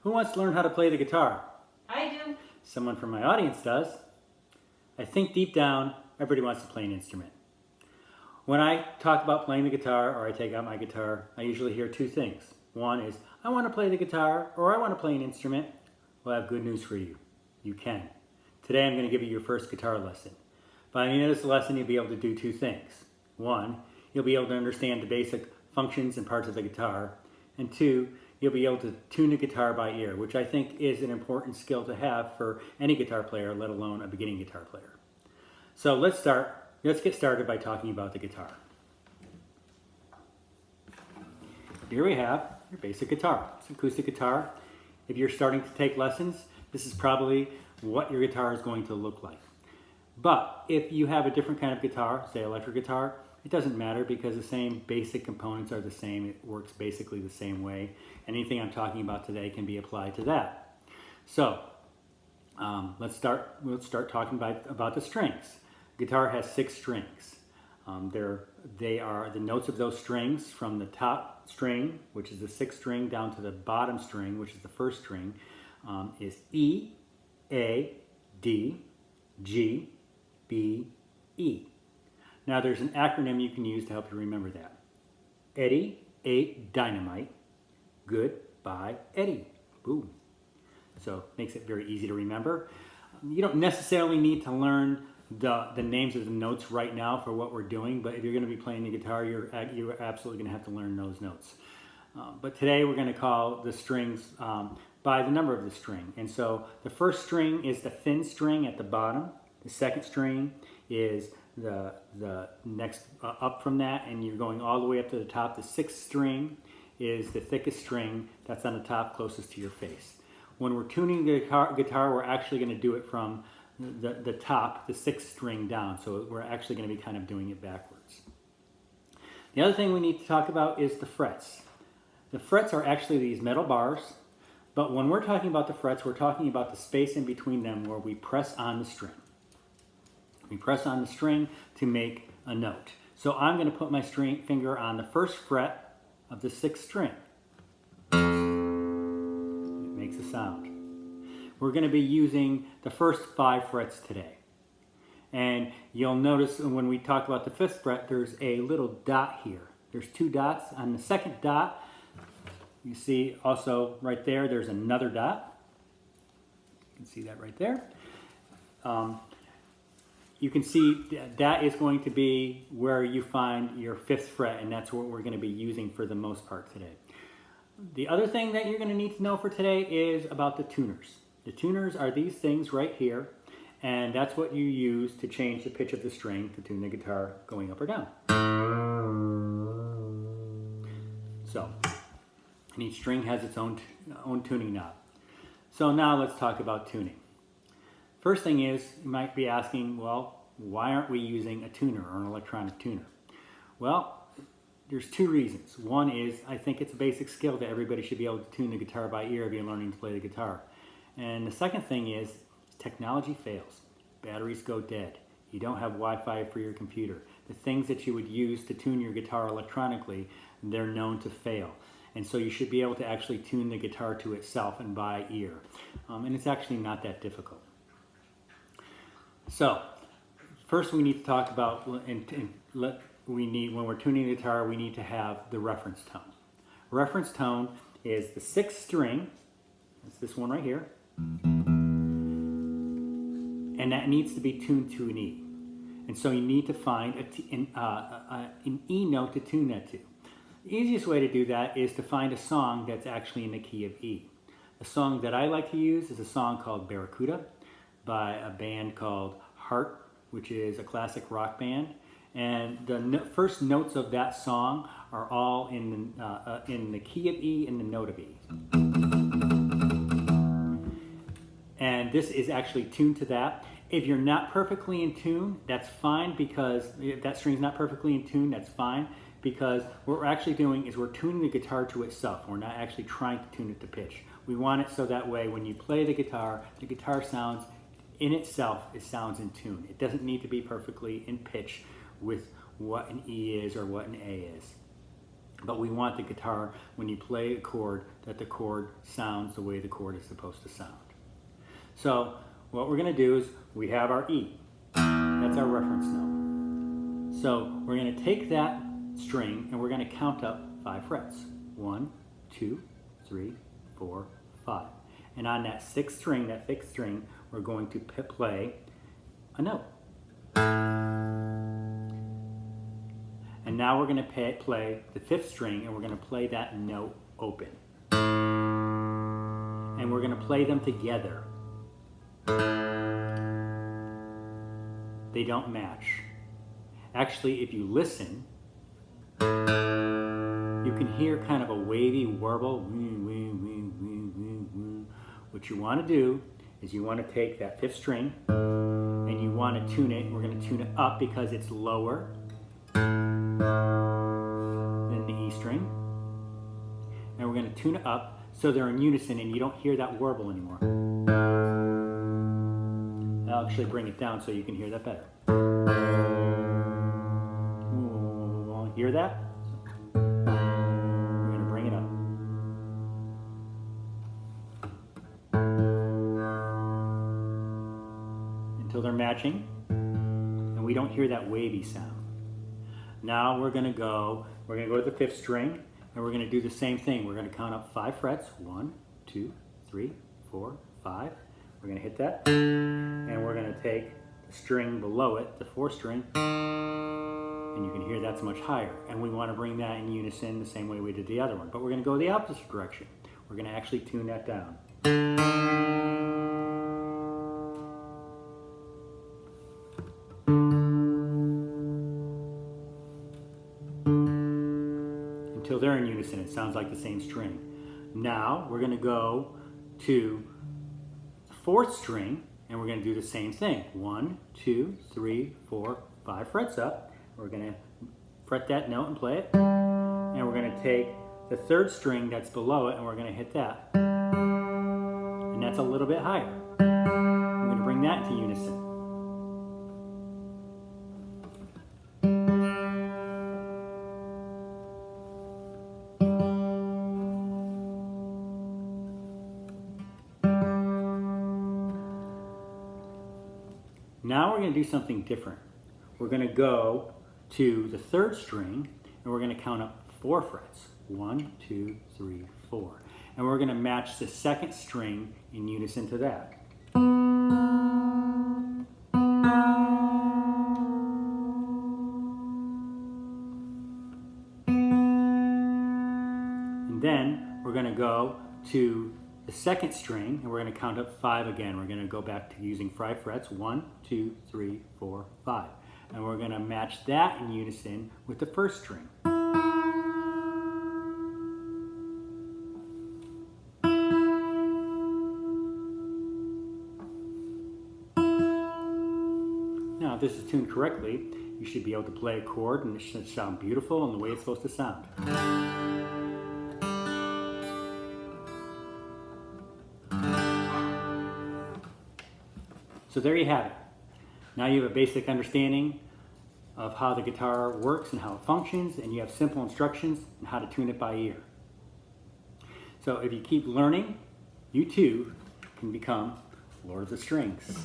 Who wants to learn how to play the guitar? I do. Someone from my audience does. I think deep down, everybody wants to play an instrument. When I talk about playing the guitar or I take out my guitar, I usually hear two things. One is, I want to play the guitar or I want to play an instrument. Well, I have good news for you. You can. Today I'm going to give you your first guitar lesson. By the end of this lesson, you'll be able to do two things. One, you'll be able to understand the basic functions and parts of the guitar. And two, you'll be able to tune the guitar by ear, which I think is an important skill to have for any guitar player, let alone a beginning guitar player. So let's get started by talking about the guitar. Here we have your basic guitar. It's an acoustic guitar. If you're starting to take lessons, this is probably what your guitar is going to look like. But if you have a different kind of guitar, say electric guitar, it doesn't matter because the same basic components are the same. It works basically the same way. Anything I'm talking about today can be applied to that. So let's start talking about the strings. Guitar has 6 strings. They are the notes of those strings from the top string, which is the 6th string, down to the bottom string, which is the 1st string, is E, A, D, G, B, E. Now there's an acronym you can use to help you remember that. Eddie ate dynamite. Goodbye, Eddie. Boom. So makes it very easy to remember. You don't necessarily need to learn the names of the notes right now for what we're doing, but if you're going to be playing the guitar, you're absolutely going to have to learn those notes. But today we're going to call the strings by the number of the string. And so the first string is the thin string at the bottom. The second string is the next up from that, and you're going all the way up to the top. The 6th string is the thickest string that's on the top closest to your face. When we're tuning the guitar, we're actually going to do it from the top, the 6th string down. So we're actually going to be kind of doing it backwards. The other thing we need to talk about is the frets. The frets are actually these metal bars, but when we're talking about the frets, we're talking about the space in between them where we press on the string. We press on the string to make a note. So I'm going to put my finger on the 1st fret of the 6th string. It makes a sound. We're going to be using the first 5 frets today. And you'll notice when we talk about the 5th fret, there's a little dot here. There's 2 dots. On the 2nd dot, you see also right there, there's another dot. You can see that right there. You can see that is going to be where you find your 5th fret, and that's what we're going to be using for the most part today. The other thing that you're going to need to know for today is about the tuners. The tuners are these things right here, and that's what you use to change the pitch of the string to tune the guitar going up or down. So, and each string has its own tuning knob. So now let's talk about tuning. First thing is, you might be asking, well, why aren't we using a tuner or an electronic tuner? Well, there's 2 reasons. One is, I think it's a basic skill that everybody should be able to tune the guitar by ear if you're learning to play the guitar. And the second thing is, technology fails. Batteries go dead. You don't have Wi-Fi for your computer. The things that you would use to tune your guitar electronically, they're known to fail. And so you should be able to actually tune the guitar to itself and by ear. And it's actually not that difficult. So, first we need to talk about, when we're tuning the guitar, we need to have the reference tone. Reference tone is the 6th string, that's this one right here, and that needs to be tuned to an E. And so you need to find an E note to tune that to. The easiest way to do that is to find a song that's actually in the key of E. The song that I like to use is a song called Barracuda by a band called Heart, which is a classic rock band. And the first notes of that song are all in the key of E and the note of E. And this is actually tuned to that. If you're not perfectly in tune, that's fine, because if that string's not perfectly in tune, that's fine, because what we're actually doing is we're tuning the guitar to itself. We're not actually trying to tune it to pitch. We want it so that way when you play the guitar sounds in itself, it sounds in tune. It doesn't need to be perfectly in pitch with what an E is or what an A is. But we want the guitar, when you play a chord, that the chord sounds the way the chord is supposed to sound. So what we're going to do is we have our E. That's our reference note. So we're going to take that string and we're going to count up 5 frets. 1, 2, 3, 4, 5. And on that 6th string, that 5th string, we're going to play a note. And now we're going to play the 5th string and we're going to play that note open. And we're going to play them together. They don't match. Actually, if you listen, you can hear kind of a wavy warble. What you want to do is you want to take that 5th string and you want to tune it. We're going to tune it up because it's lower than the E string. And we're going to tune it up so they're in unison and you don't hear that warble anymore. I'll actually bring it down so you can hear that better. Hear that? We're going to bring it up. Until they're matching and we don't hear that wavy sound. Now we're going to go to the 5th string and we're going to do the same thing. We're going to count up 5 frets. 1, 2, 3, 4, 5. We're going to hit that and we're going to take the string below it, the 4th string, and you can hear that's much higher. And we want to bring that in unison the same way we did the other one. But we're going to go the opposite direction. We're going to actually tune that down. Until they're in unison, it sounds like the same string. Now we're going to go to the 4th string and we're going to do the same thing. 1, 2, 3, 4, 5 frets up. We're going to fret that note and play it. And we're going to take the 3rd string that's below it and we're going to hit that. And that's a little bit higher. We're going to bring that into unison. Now we're going to do something different. We're going to go to the 3rd string and we're going to count up 4 frets. 1, 2, 3, 4. And we're going to match the 2nd string in unison to that. And then we're going to go to the 2nd string and we're going to count up 5 again. We're going to go back to using 5 frets. 1, 2, 3, 4, 5. And we're going to match that in unison with the 1st string. Now, if this is tuned correctly, you should be able to play a chord and it should sound beautiful and the way it's supposed to sound. So there you have it. Now you have a basic understanding of how the guitar works and how it functions, and you have simple instructions on how to tune it by ear. So if you keep learning, you too can become Lord of the Strings.